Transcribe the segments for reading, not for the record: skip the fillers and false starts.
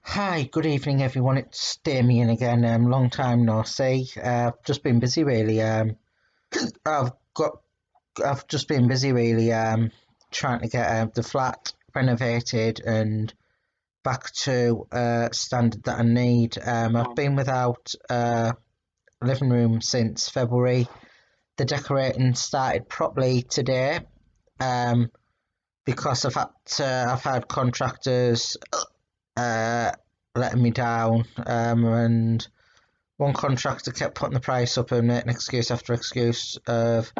Hi, good evening, everyone. It's Damien again. Long time no see. Just been busy, really. I've got, I've just been busy, really. Trying to get the flat renovated and back to standard that I need. I've been without a living room since February. The decorating started properly today. Um, because I've had contractors uh letting me down. And one contractor kept putting the price up and making excuse after excuse of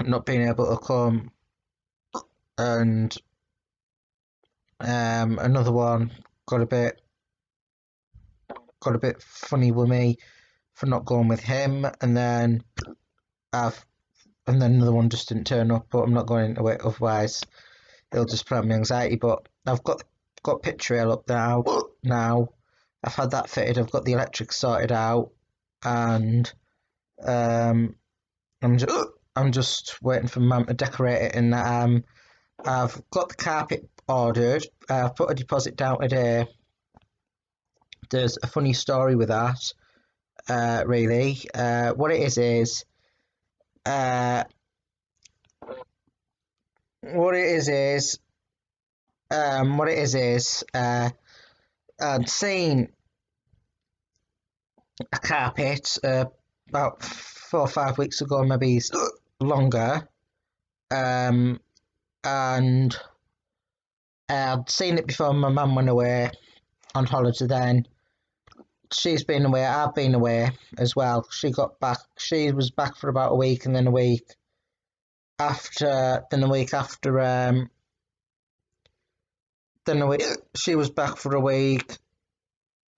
not being able to come, and another one got a bit got a bit funny with me for not going with him, I've and then another one just didn't turn up. But I'm not going into it, otherwise it'll just put me anxiety. But I've got picture rail up now. I've had that fitted. I've got the electric sorted out, and um, I'm just waiting for Mum to decorate it. And I've got the carpet ordered. I've put a deposit down today. There's a funny story with that. Really, what it uh, what it is, what it is. I'd seen a carpet about 4 or 5 weeks ago, maybe longer. Um, and I'd seen it before my mum went away on holiday then. She's been away, I've been away as well. She was back for about a week, and then a week after, then a week, she was back for a week,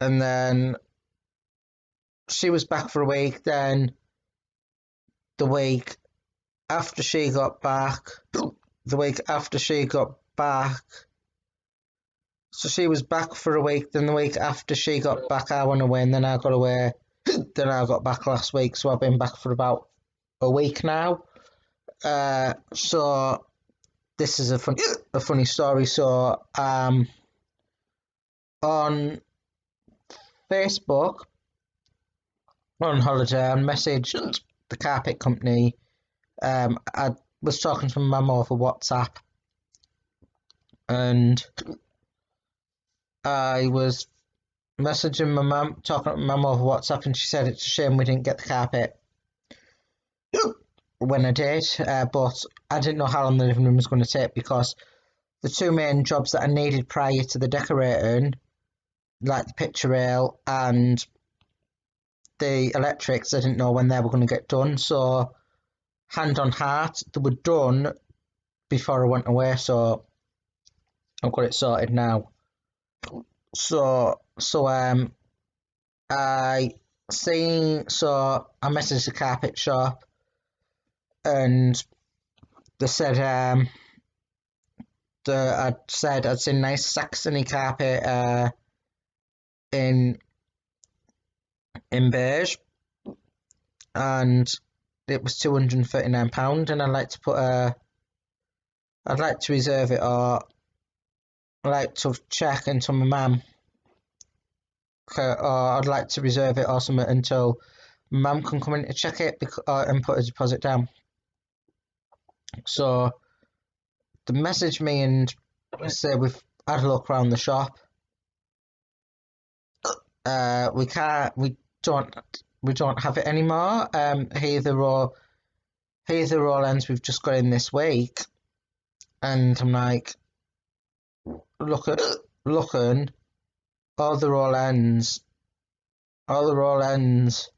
and then she was back for a week, then the week after she got back, the week after she got back, so she was back for a week, then the week after she got back, I went away, and then I got away, then I got back last week, so I've been back for about a week now. So this is a funny story. So on Facebook on holiday, I messaged the carpet company. I was talking to my mum over WhatsApp, and I was messaging my mum, talking to my mum over WhatsApp, and she said it's a shame we didn't get the carpet when I did, but I didn't know how long the living room was going to take, because the two main jobs that I needed prior to the decorating, like the picture rail and the electrics, I didn't know when they were going to get done. So, hand on heart, they were done before I went away. So I've got it sorted now. So I I messaged the carpet shop, and they said I'd seen nice Saxony carpet in beige, and it was £239, and I'd like to reserve it, or I'd like to check until my mum, or I'd like to reserve it or something until mum can come in to check it, and put a deposit down. So they message me and say we've had a look around the shop. We can't, we don't have it anymore. Either all ends we've just got in this week, and I'm like, looking, all the roll ends, all the roll ends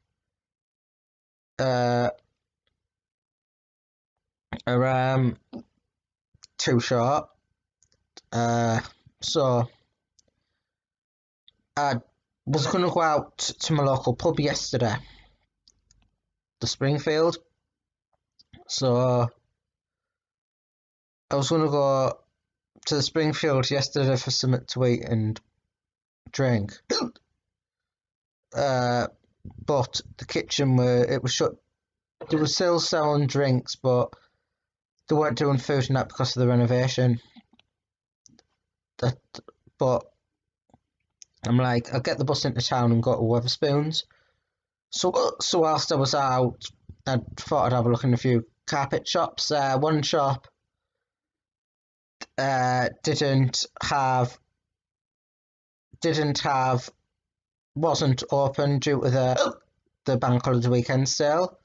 uh, are too short. Uh, so I was going to go out to my local pub yesterday, the Springfield. So I was going to go to the Springfield yesterday for something to eat and drink. But the kitchen it was shut. They were still selling drinks, but they weren't doing food and that because of the renovation. that, but I'm like, I'll get the bus into town and go to Wetherspoons. So whilst I was out, I thought I'd have a look in a few carpet shops. One shop didn't have wasn't open due to the bank holiday weekend sale.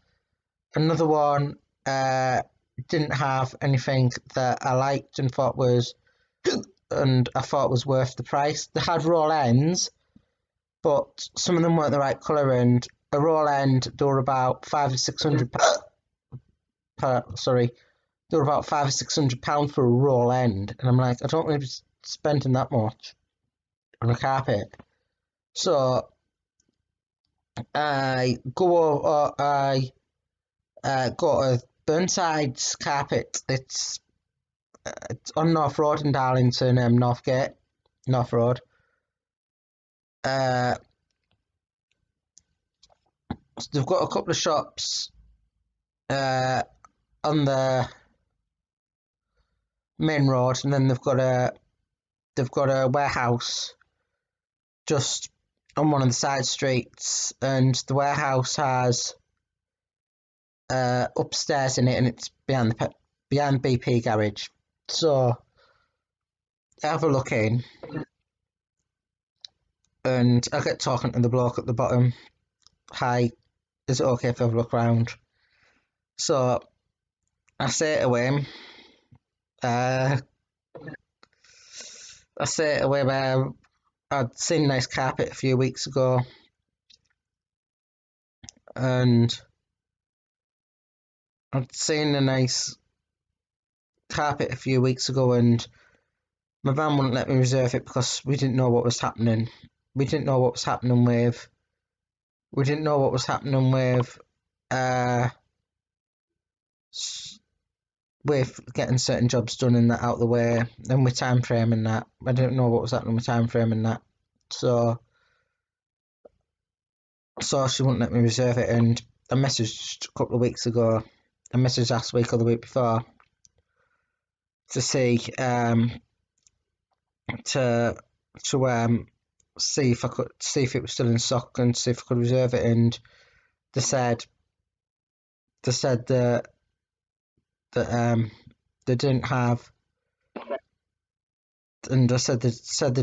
Another one didn't have anything that I liked and thought was worth the price. They had roll ends, but some of them weren't the right colour, and a roll end they were about sorry, they were about £500 or £600 for a roll end, and I'm like, I don't really be spending that much on a carpet. So I go to Burnside's carpet. It's on North Road in Darlington, Northgate, North Road. They've got a couple of shops on the main road, and then they've got a warehouse just on one of the side streets, and the warehouse has upstairs in it, and it's behind BP garage. So have a look in, and I get talking to the bloke at the bottom. Hi, is it okay if I have a look around? So I say to him, where I'd seen a nice carpet a few weeks ago, and I'd seen a nice carpet a few weeks ago, and my van wouldn't let me reserve it because we didn't know what was happening. We didn't know what was happening with. With getting certain jobs done and that out of the way, and with time frame and that. I didn't know what was happening with time frame and that. So she wouldn't let me reserve it, and I messaged a couple of weeks ago. I messaged last week or the week before to see to see if it was still in stock and see if I could reserve it, and they said that they didn't have, and they said they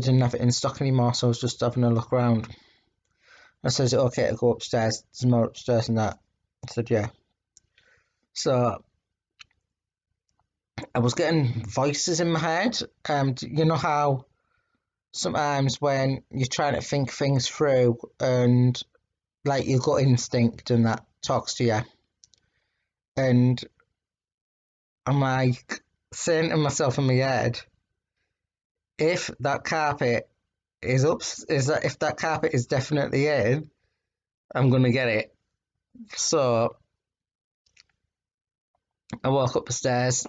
didn't have it in stock anymore. So I was just having a look around. I said, is it okay to go upstairs? There's more upstairs than that. I said, yeah. So I was getting voices in my head. You know how sometimes when you're trying to think things through, and like your gut instinct and that talks to you, and I'm like saying to myself in my head, if that carpet if that carpet is definitely in, I'm gonna get it. So I walk up the stairs.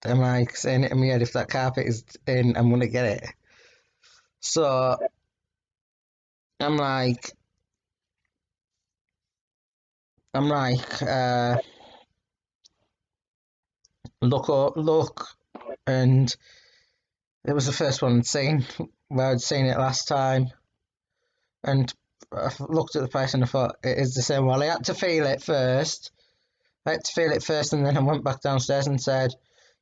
I'm like saying it in my head, if that carpet is in, I'm gonna get it. So I'm like, look, and it was the first one I'd seen, where I'd seen it last time, and I looked at the price and I thought it is the same. Well, I had to feel it first. And then I went back downstairs and said,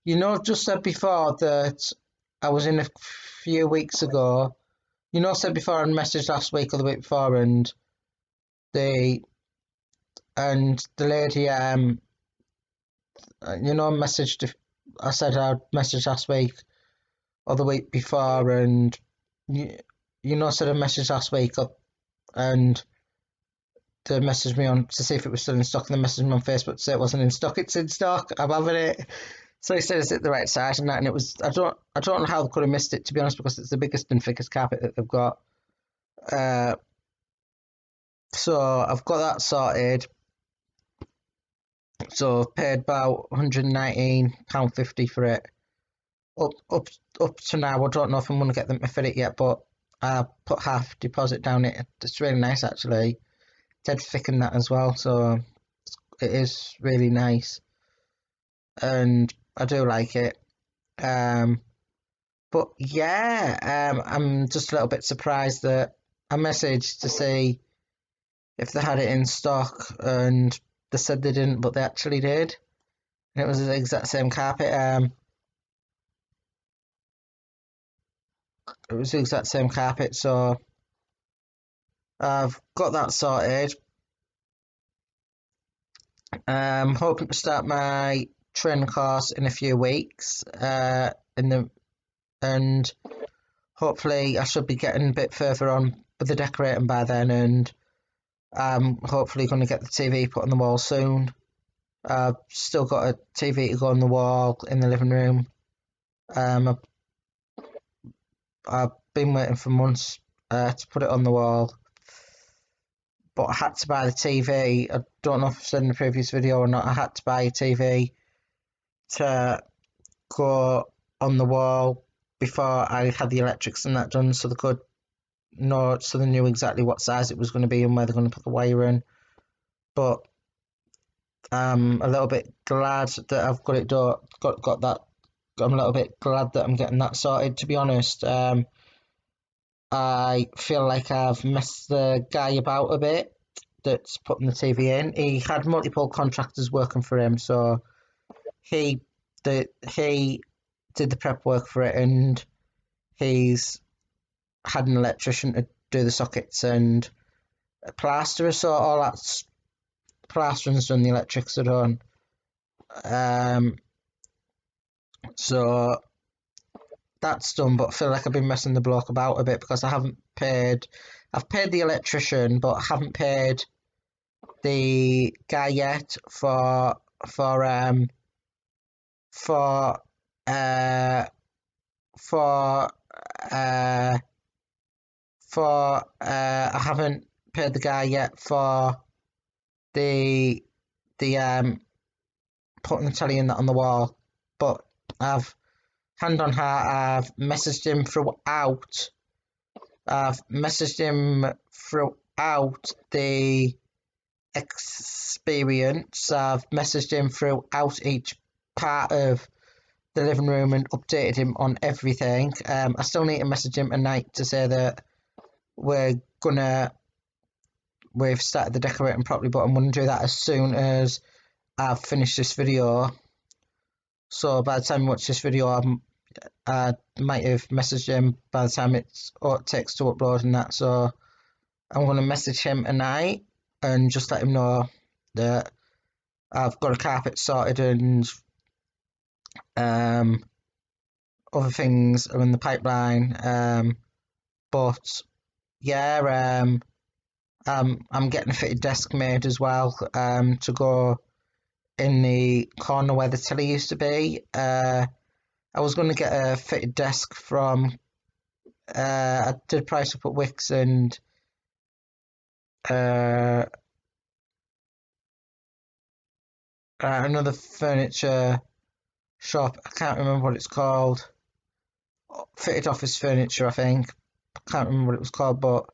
I've just said before that I was in a few weeks ago. I said before and messaged last week or the week before, and the lady messaged. I said I'd messaged last week or the week before, and said I messaged last week, and they messaged me on to see if it was still in stock, and they messaged me on Facebook to say it wasn't in stock. It's in stock. I'm having it. So he said it's at the right size and that, and it was. I don't know how they could have missed it, to be honest, because it's the biggest and thickest carpet that they've got. So I've got that sorted. So I've paid about £119.50 for it. Up to now, I don't know if I'm going to get them to fit it yet, but I put half deposit down it. It's really nice, actually. Dead thick and that as well, so it is really nice, and I do like it. But yeah, I'm just a little bit surprised that I messaged to see if they had it in stock, and they said they didn't, but they actually did. And it was the exact same carpet. It was the exact same carpet, so I've got that sorted. I'm hoping to start my training course in a few weeks. And hopefully I should be getting a bit further on with the decorating by then, and I'm hopefully going to get the TV put on the wall soon. I've still got a TV to go on the wall in the living room. I've been waiting for months to put it on the wall, but I had to buy the TV. I don't know if I've said in the previous video or not. I had to buy a TV to go on the wall before I had the electrics and that done, so they could know, so they knew exactly what size it was going to be and where they're going to put the wire in. But I'm a little bit glad that I've got it done, got that. I'm a little bit glad that I'm getting that sorted. To be honest, I feel like I've messed the guy about a bit that's putting the TV in. He had multiple contractors working for him, so he he did the prep work for it, and he's had an electrician to do the sockets and a plasterer. So all that's plastering's done, the electrics are done. Um, so that's done, but I feel like I've been messing the bloke about a bit because I haven't paid. I've paid the electrician, but I haven't paid the guy yet for um for uh for uh I haven't paid the guy yet for the the putting the telly in that on the wall, but I've hand on heart, I've messaged him throughout. I've messaged him throughout the experience. I've messaged him throughout each part of the living room and updated him on everything. I still need to message him tonight to say that we're gonna we've started the decorating properly, but I'm gonna do that as soon as I've finished this video. So by the time you watch this video, I might have messaged him by the time it takes to upload and that. So I'm gonna message him tonight and just let him know that I've got a carpet sorted and um, other things are in the pipeline. But yeah, I'm getting a fitted desk made as well to go in the corner where the telly used to be. I was going to get a fitted desk from. I did price up at Wix and another furniture shop. I can't remember what it's called. Fitted office furniture, I think. I can't remember what it was called, but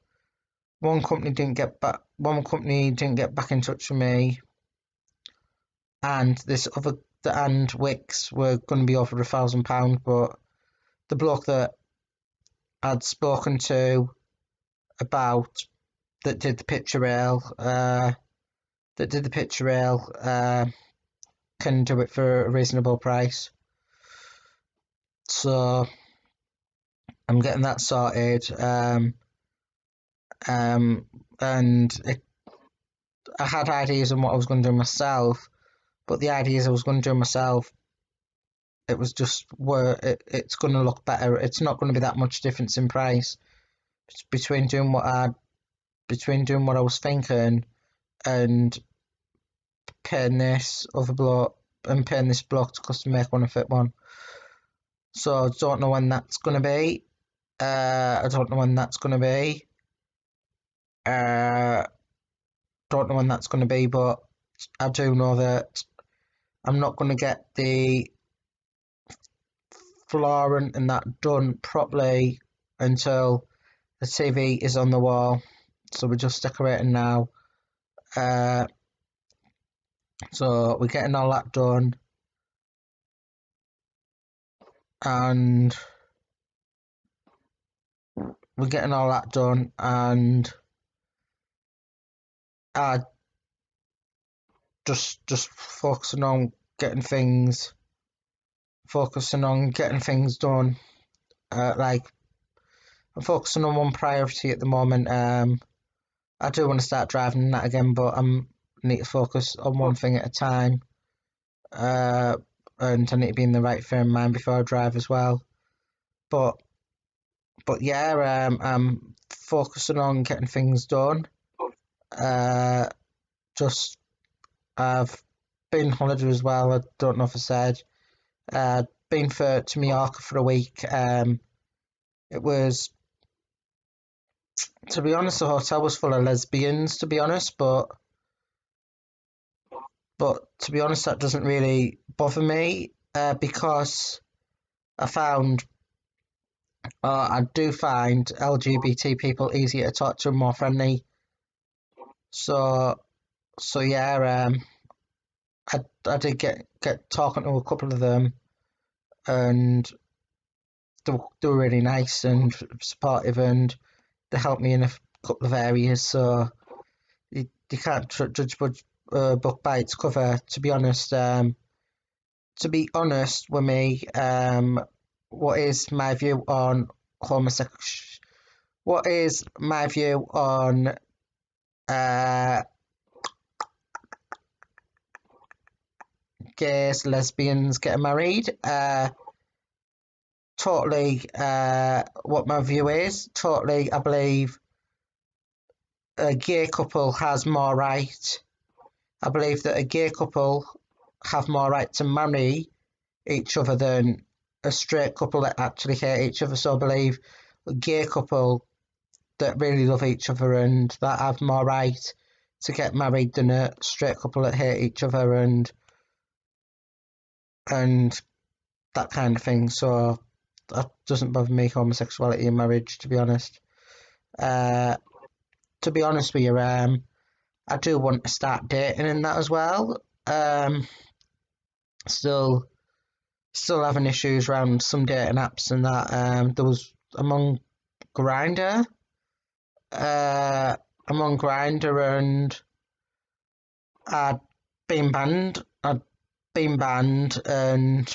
one company didn't get back. One company didn't get back in touch with me, and this other and Wix were going to be offered £1,000, but the bloke that I'd spoken to about that did the picture rail, can do it for a reasonable price. So I'm getting that sorted. And I had ideas on what I was going to do myself, but the ideas I was going to do myself, it was just where it's going to look better. It's not going to be that much difference in price between doing what I was thinking and paying this other bloke and paying this bloke to custom make one and fit one. So I don't know when that's going to be. I don't know when that's going to be. Don't know when that's going to be, but I do know that I'm not going to get the flooring and that done properly until the TV is on the wall. So we're just decorating now. So we're getting all that done, and we're getting all that done, and I just focusing on getting things done. Like I'm focusing on one priority at the moment. I do want to start driving that again, but need to focus on one thing at a time. Uh, and I need to be in the right frame of mind before I drive as well. But yeah, I'm focusing on getting things done. Uh, just I've been on holiday as well. I don't know if I said. Been to Mallorca for a week. It was, to be honest, the hotel was full of lesbians. To be honest, but to be honest, that doesn't really bother me because I found I do find LGBT people easier to talk to and more friendly. So yeah, I did get talking to a couple of them, and they were really nice and supportive, and they helped me in a couple of areas. So you can't judge book by its cover. To be honest with me, what is my view on homosexual? What is my view on uh, gays, lesbians getting married? Totally, what my view is. Totally, I believe a gay couple has more right. I believe that a gay couple have more right to marry each other than a straight couple that actually hate each other. So I believe a gay couple that really love each other and that have more right to get married than a straight couple that hate each other and that kind of thing. So that doesn't bother me, homosexuality in marriage, to be honest. Uh, to be honest with you, I do want to start dating in that as well. Still, still having issues around some dating apps and that. There was among Grinder, uh, among Grinder, and I'd been banned. I'd been banned, and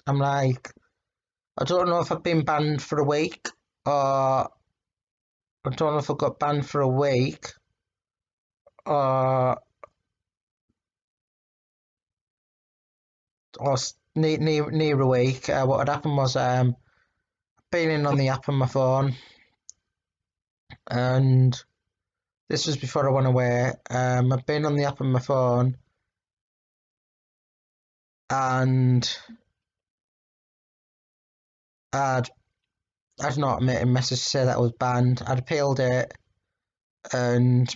I'm like, I don't know if I've been banned for a week or I don't know if I got banned for a week or near a week. What had happened was been in on the app on my phone, and this was before I went away. I've been on the app on my phone, and I'd I'd not made a message to say that I was banned. I'd appealed it, and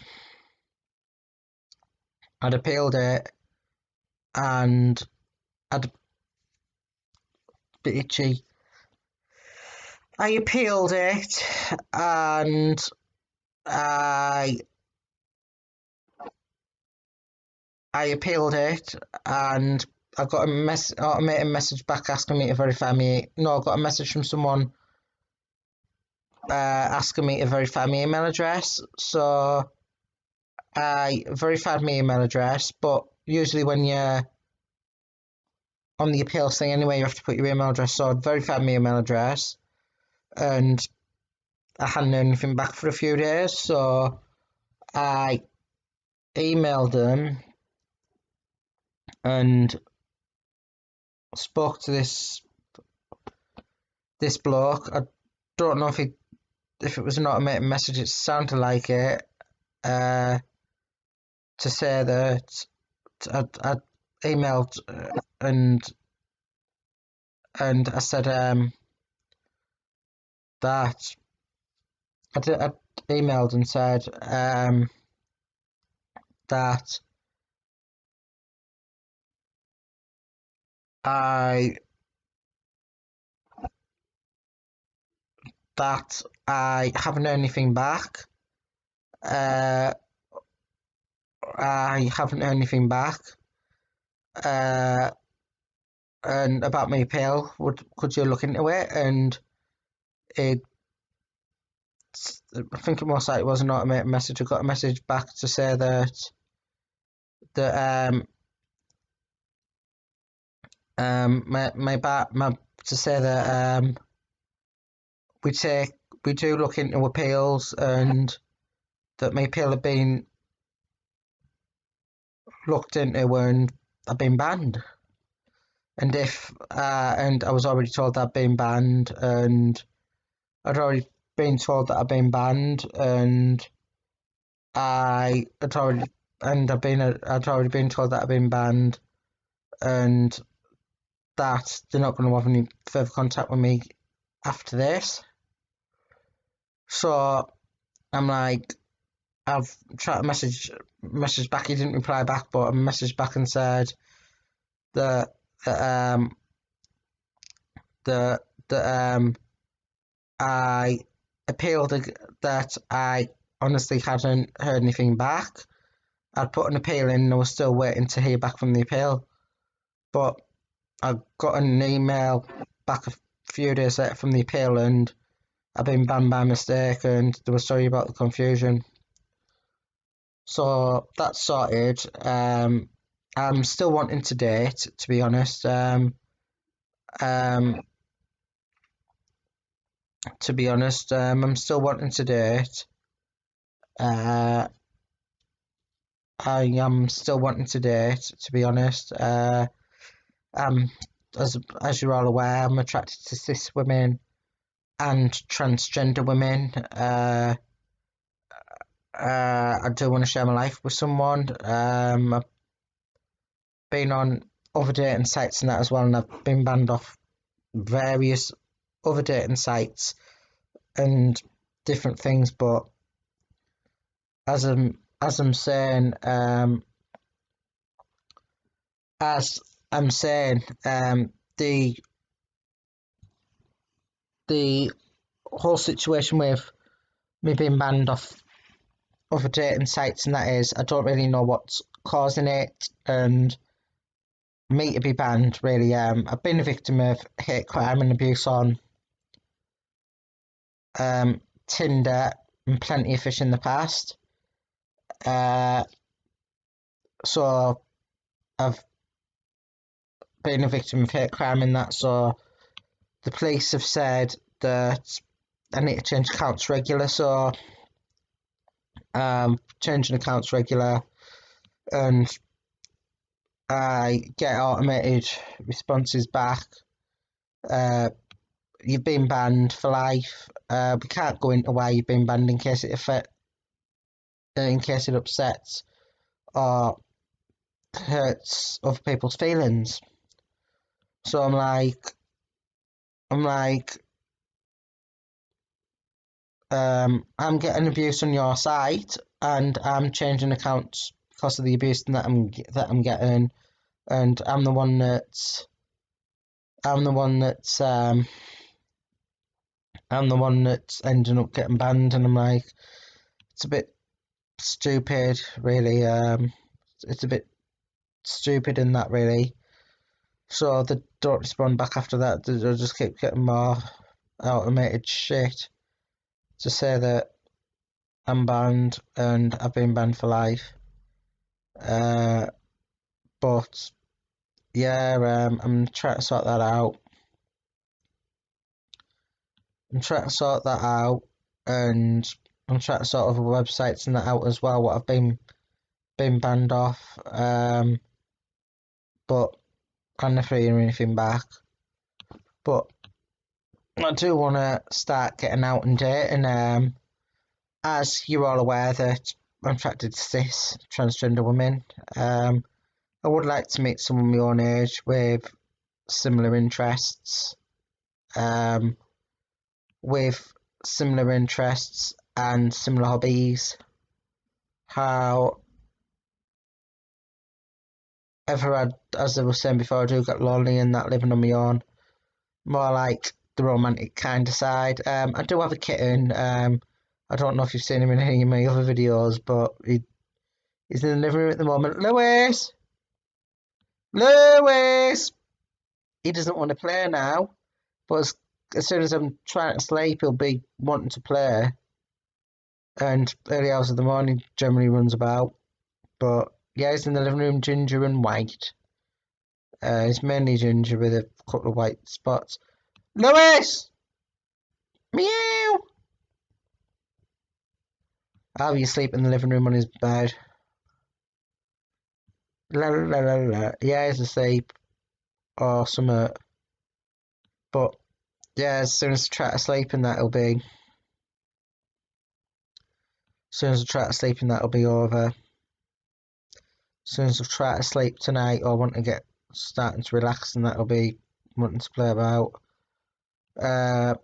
I'd appealed it, and I'd a bit itchy. I appealed it, and I I appealed it, and I got a automated message back asking me to verify me. No, I got a message from someone asking me to verify my email address. So I verified my email address, but usually when you're on the appeals thing anyway, you have to put your email address. So I'd verified my email address, and I hadn't heard anything back for a few days. So I emailed them and spoke to this bloke. I don't know if it was an automated message. It sounded like it. Uh, to say that I emailed and I said that I emailed and said that I I haven't heard anything back. Uh, I haven't heard anything back. Uh, and about my appeal, could you look into it? And it I think it most likely was an automated message. I got a message back to say that my to say that we take we do look into appeals, and that my appeal had been looked into and I've been banned. And I was already told that I'd been banned, and I'd already been told that I'd been banned, and I had already I'd already been told that I'd been banned, and that they're not going to have any further contact with me after this. So I'm like, I've tried to message back. He didn't reply back, but I messaged back and said that that I appealed, that I honestly hadn't heard anything back. I'd put an appeal in and I was still waiting to hear back from the appeal. But I got an email back a few days later from the appeal, and I've been banned by mistake, and they were sorry about the confusion. So that's sorted. I'm still wanting to date, to be honest. Um, I'm still wanting to date. Uh, I am still wanting to date, to be honest. Um, as you're all aware, I'm attracted to cis women and transgender women. I do want to share my life with someone. I've been on other dating sites and that as well, and I've been banned off various other dating sites and different things. But as I'm saying, as I'm saying, the the whole situation with me being banned off other dating sites, and that is, I don't really know what's causing it, and me to be banned, really. I've been a victim of hate crime and abuse on Tinder and Plenty of Fish in the past. So I've been a victim of hate crime in that. So the police have said that I need to change accounts regular. So changing accounts regular, and I get automated responses back. You've been banned for life. We can't go into why you've been banned in case it upsets or hurts other people's feelings. So I'm like, I'm getting abuse on your site, and I'm changing accounts because of the abuse that I'm getting, and I'm the one that's ending up getting banned, and I'm like, it's a bit stupid, really. It's a bit stupid in that, really. So they don't respond back after that. They just keep getting more automated shit to say that I'm banned and I've been banned for life. But yeah, I'm trying to sort that out. I'm trying to sort that out, and I'm trying to sort other websites and that out as well. What I've been banned off. But I never hear anything back. But I do want to start getting out and dating. As you're all aware that I'm attracted to cis transgender women. I would like to meet someone my own age with similar interests. Um, with similar interests and similar hobbies. However, as I was saying before, I do get lonely and that, living on my own. More like the romantic kind of side. I do have a kitten. I don't know if you've seen him in any of my other videos, but he's in the living room at the moment. Lewis! Lewis! He doesn't want to play now, but as soon as I'm trying to sleep, he'll be wanting to play. and early hours of the morning generally runs about. But yeah, he's in the living room, ginger and white. He's mainly ginger with a couple of white spots. Lewis! Meow! I'll be asleep in the living room on his bed. La la la la. Yeah, he's asleep. Or something. But yeah, as soon as I try to sleep in that, it'll be. As soon as I try to sleep in that, it'll be over. As soon as I try to sleep tonight or want to get starting to relax, and that'll be wanting to play about. Uh,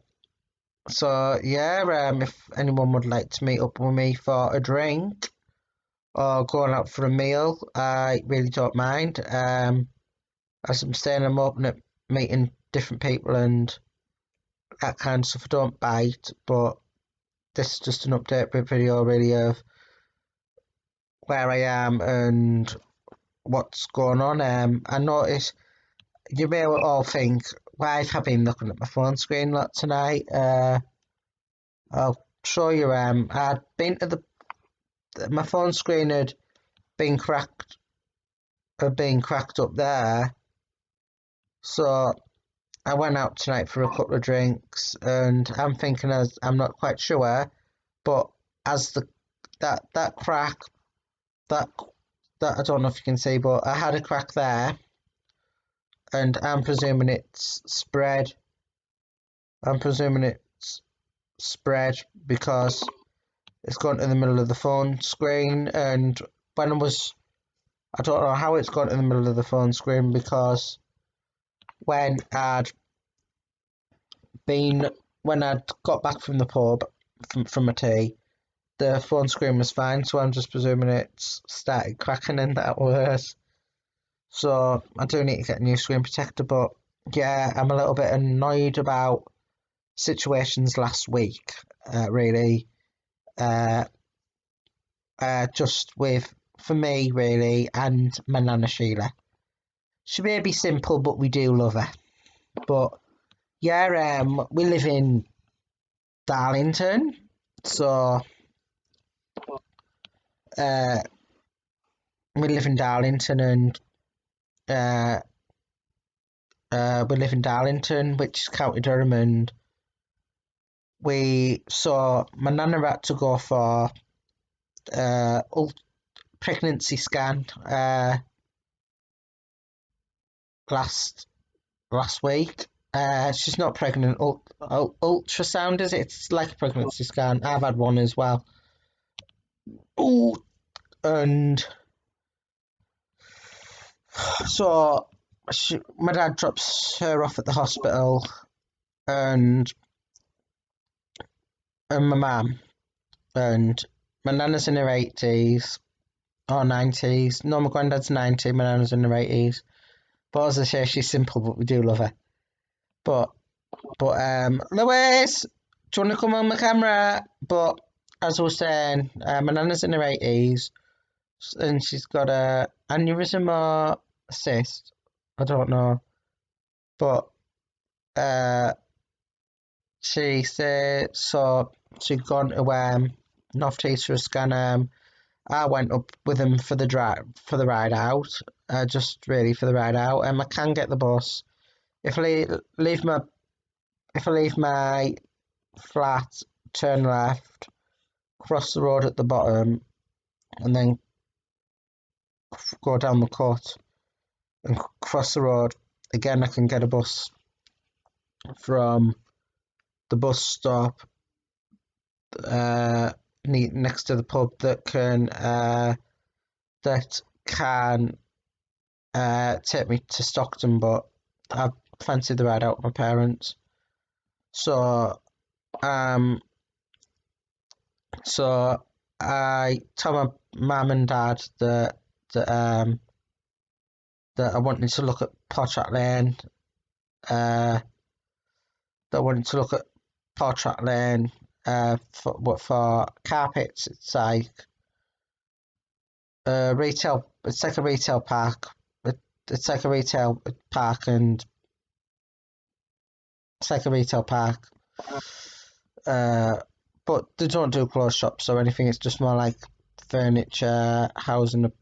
so yeah, if anyone would like to meet up with me for a drink or going out for a meal, I really don't mind. As I'm saying, I'm open at meeting different people and that kind of stuff. I don't bite, but this is just an update video really of where I am and what's going on. I noticed you may all think, why have I been looking at my phone screen a lot tonight? I'll show you. I'd been to my phone screen had been cracked, up there, so I went out tonight for a couple of drinks, and I'm thinking, as I'm not quite sure, but as that crack, that I don't know if you can see, but I had a crack there, and I'm presuming it's spread. I'm presuming it's spread because it's gone to the middle of the phone screen, and when I don't know how it's gone to the middle of the phone screen, because when I'd been when I'd got back from the pub from a tea, the phone screen was fine, so I'm just presuming it's started cracking in that worse. So I do need to get a new screen protector, but yeah, I'm a little bit annoyed about situations last week, really. Uh, just with, for me, really, and my Nana Sheila. She may be simple, but we do love her. But yeah, we live in Darlington, so uh, we live in Darlington, and uh, we live in Darlington, which is County Durham, and my nana had to go for uh, pregnancy scan last week. She's not pregnant. Ultrasound, is it? It's like a pregnancy scan. I've had one as well. Ooh, and so my dad drops her off at the hospital, and my mum, and my nana's in her 80s or 90s. No, my granddad's 90, my nana's in her 80s. But as I say, she's simple, but we do love her. But Louise, do you want to come on the camera? But as I was saying, my nana's in her 80s, and she's got a aneurysm or a cyst. I don't know. But she said, so she'd gone to North Tees for a scan. I went up with him for the ride out, just really for the ride out. I can get the bus if I leave my flat, turn left, cross the road at the bottom, and then go down the cut and cross the road. Again, I can get a bus from the bus stop next to the pub that can take me to Stockton, but I fancied the ride out with my parents. So I tell my mum and dad that I wanted to look at Portrait Lane. That I wanted to look at Portrait Lane for carpets. It's like retail. It's like a retail park. It's like a retail park, and it's like a retail park. But but they don't do clothes shops or anything. It's just more like furniture, housing,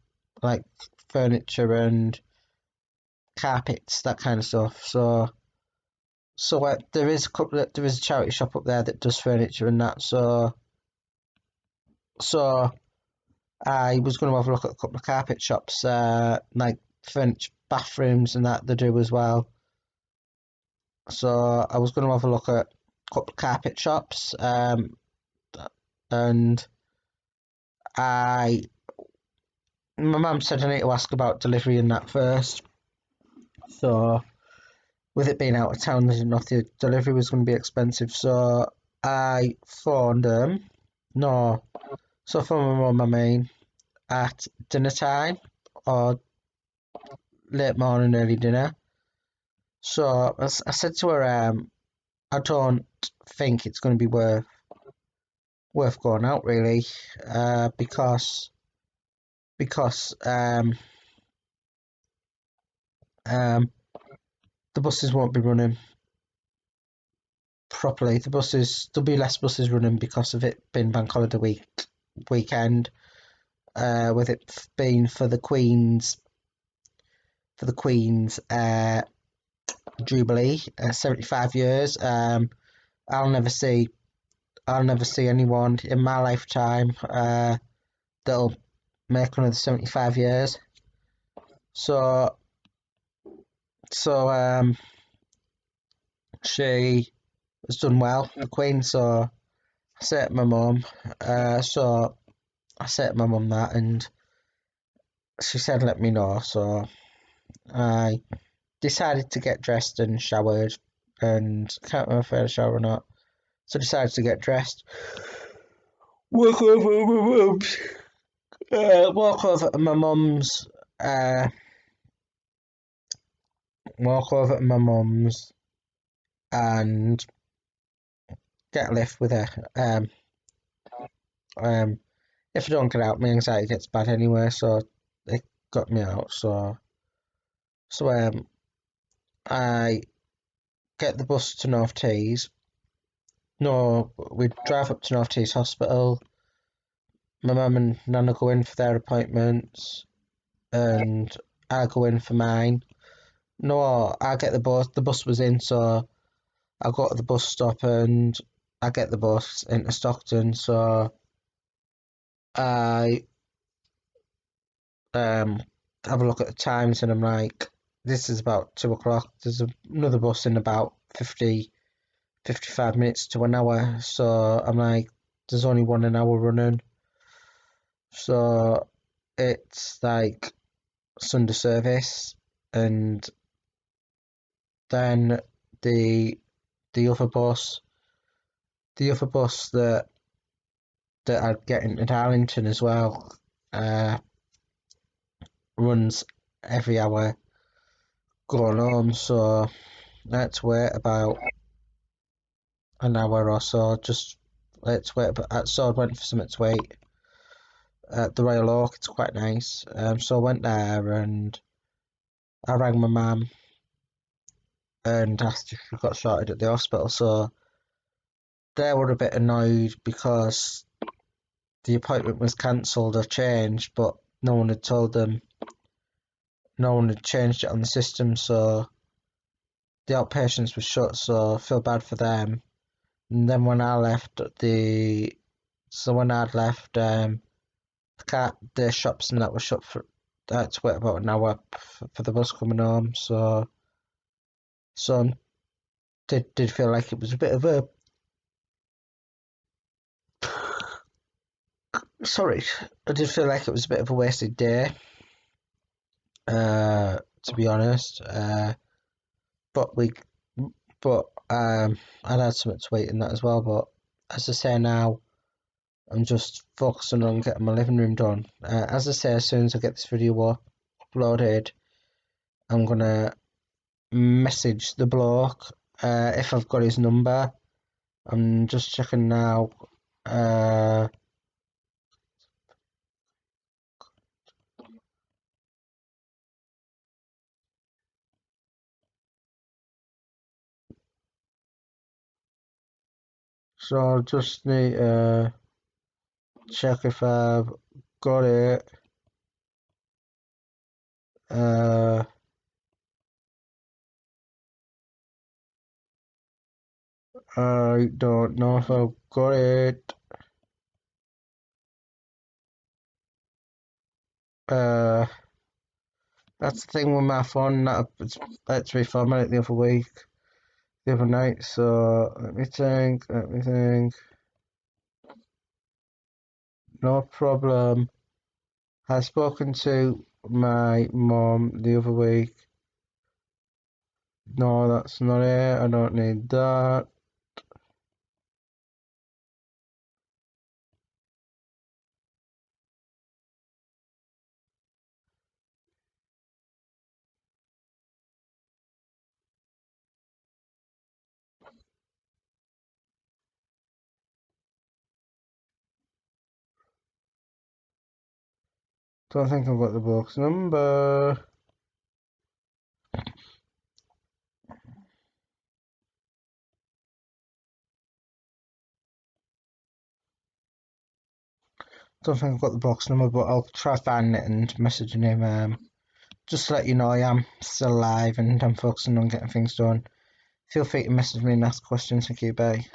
like furniture and carpets, that kind of stuff. So there is a charity shop up there that does furniture and that. So I was going to have a look at a couple of carpet shops, like furniture, bathrooms and that they do as well. So I was going to have a look at a couple of carpet shops, and I my mum said I need to ask about delivery and that first. So with it being out of town, I didn't know if the delivery was going to be expensive. So I phoned them. No, so I phoned my mum, I mean, at dinner time or late morning, early dinner. So I said to her, I don't think it's going to be worth going out really, because um, the buses won't be running properly. There'll be less buses running because of it being bank holiday weekend. With it being for the Queen's Jubilee, 75 years. I'll never see I'll never see anyone in my lifetime that'll make another 75 years. So so she has done well, the Queen. So I said to my mum, so I said to my mum that, and she said let me know. So I decided to get dressed and showered, and I can't remember if I had a shower or not. So I decided to get dressed. Walk over to my mum's. Walk over to my mum's. Uh, walk over to my mum's and get a lift with her. Um, if I don't get out, my anxiety gets bad anyway. So it got me out. So I get the bus to North Tees. No, we drive up to North Tees Hospital. My mum and Nana go in for their appointments, and I go in for mine. No, I get the bus. The bus was in, so I go to the bus stop and I get the bus into Stockton. So I um have a look at the times, and I'm like, this is about 2 o'clock. There's another bus in about 55 minutes to an hour. So I'm like, there's only one an hour running. So it's like Sunday service, and then the the other bus, the other bus that I'd get into Darlington as well, uh, runs every hour going home. So I had to wait about an hour or so. Just let's wait. But so I went for something to eat at the Royal Oak. It's quite nice. So I went there and I rang my mum and asked if we got sorted at the hospital. So they were a bit annoyed because the appointment was cancelled or changed, but no one had told them. No one had changed it on the system, so the outpatients were shut. So I feel bad for them. And then when I left when I'd left, the shops and that were shut for. I had to wait about an hour for the bus coming home. So did feel like it was a bit of a sorry. I did feel like it was a bit of a wasted day. To be honest. But we but I'd had something to eat in that as well. But as I say now, I'm just focusing on getting my living room done. As I say, as soon as I get this video uploaded, I'm gonna message the bloke if I've got his number. I'm just checking now. Uh, So I'll just need to check if I've got it. I don't know if I've got it. That's the thing with my phone. It's let's reformat it the other week, the other night. So let me think. No problem. I've spoken to my mom the other week. No, that's not it. I don't need that. Don't think I've got the box number. Don't think I've got the box number, but I'll try finding it and messaging him. Just to let you know I am still alive and I'm focusing on getting things done. Feel free to message me and ask questions. Thank you, bye.